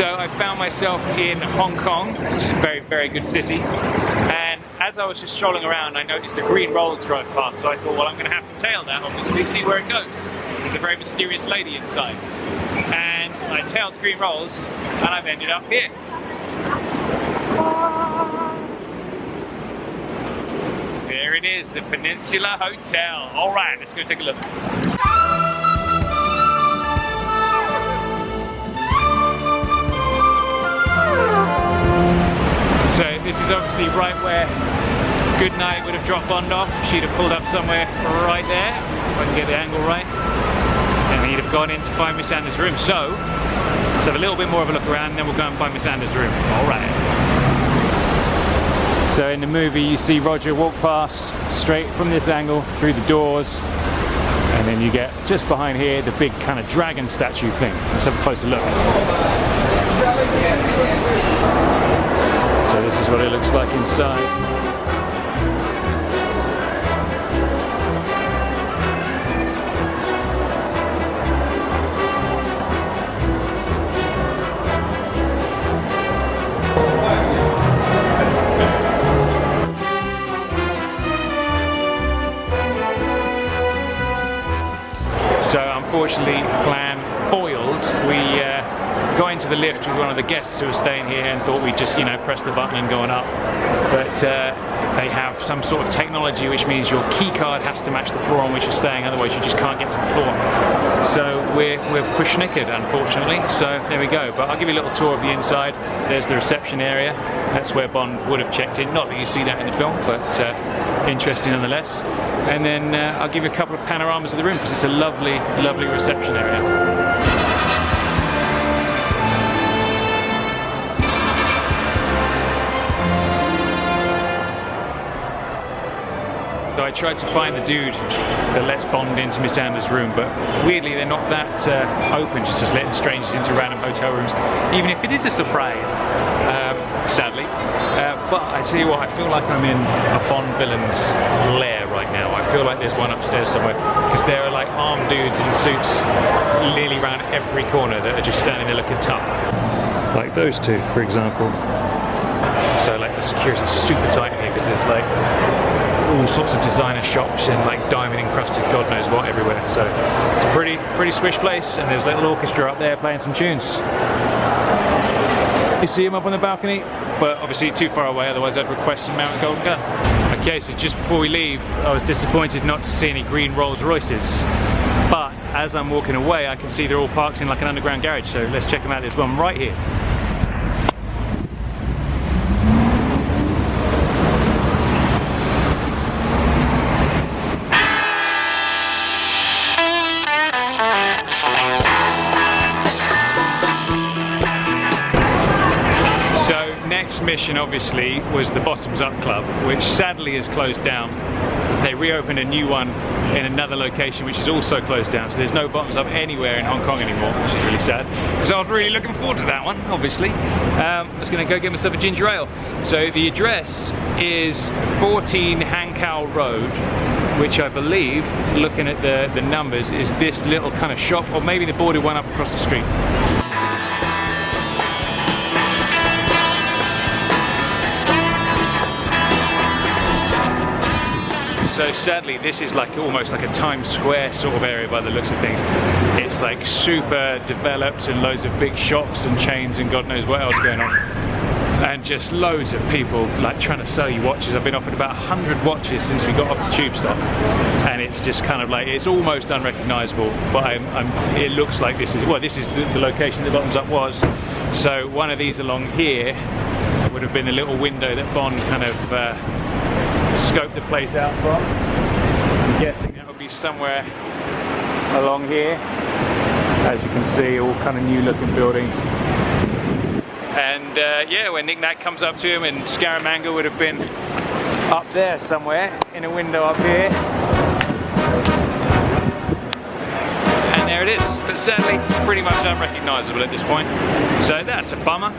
So I found myself in Hong Kong, which is a very, very good city. And as I was just strolling around, I noticed a green Rolls drive past. So I thought, well, I'm going to have to tail that, obviously, see where it goes. There's a very mysterious lady inside. And I tailed green Rolls, and I've ended up here. There it is, the Peninsula Hotel. All right, let's go take a look. So this is obviously right where Goodnight would have dropped Bond off. She'd have pulled up somewhere right there, if I can get the angle right. And he'd have gone in to find Miss Anders' room. So, let's have a little bit more of a look around, and then we'll go and find Miss Anders' room. All right. So in the movie you see Roger walk past straight from this angle through the doors, and then you get just behind here the big kind of dragon statue thing. Let's have a closer look. So this is what it looks like inside. So unfortunately, plan foiled. We got into the lift with one of the guests who was staying here and thought we'd just, press the button and go on up. But they have some sort of technology which means your key card has to match the floor on which you're staying, otherwise you just can't get to the floor. So we're push naked, unfortunately. So there we go. But I'll give you a little tour of the inside. There's the reception area. That's where Bond would have checked in. Not that you see that in the film, but interesting nonetheless. And then I'll give you a couple of panoramas of the room because it's a lovely, lovely reception area. So I tried to find the dude that lets Bond into Miss Anders' room, but weirdly they're not that open, just letting strangers into random hotel rooms, even if it is a surprise, sadly. But I tell you what, I feel like I'm in a Bond villain's lair right now. I feel like there's one upstairs somewhere, because there are like armed dudes in suits nearly around every corner that are just standing there looking tough. Like those two, for example. So like the security's super tight here because there's like all sorts of designer shops and like diamond encrusted God knows what everywhere. So it's a pretty swish place, and there's a little orchestra up there playing some tunes. You see him up on the balcony, but obviously too far away, otherwise I'd request some Mount Golden Gun. Okay, so just before we leave, I was disappointed not to see any green Rolls Royces. But as I'm walking away, I can see they're all parked in like an underground garage, so let's check them out. There's one right here. Mission obviously was the Bottoms Up Club, which sadly is closed down. They reopened a new one in another location which is also closed down, so there's no Bottoms Up anywhere in Hong Kong anymore, which is really sad, because I was really looking forward to that one, obviously. I was going to go get myself a ginger ale. So the address is 14 Hankow Road, which I believe, looking at the numbers, is this little kind of shop, or maybe the boarded one up across the street. So sadly, this is like almost like a Times Square sort of area by the looks of things. It's like super developed and loads of big shops and chains and God knows what else going on. And just loads of people like trying to sell you watches. I've been offered about 100 watches since we got off the tube stop. And it's just kind of like, it's almost unrecognisable, but it looks like this is, well, this is the location that Bottoms Up was. So one of these along here would have been the little window that Bond kind of scope the place out from. I'm guessing that would be somewhere along here. As you can see, all kind of new looking buildings. And yeah, when Nick Nack comes up to him, and Scaramanga would have been up there somewhere in a window up here. And there it is. But sadly, pretty much unrecognisable at this point. So that's a bummer.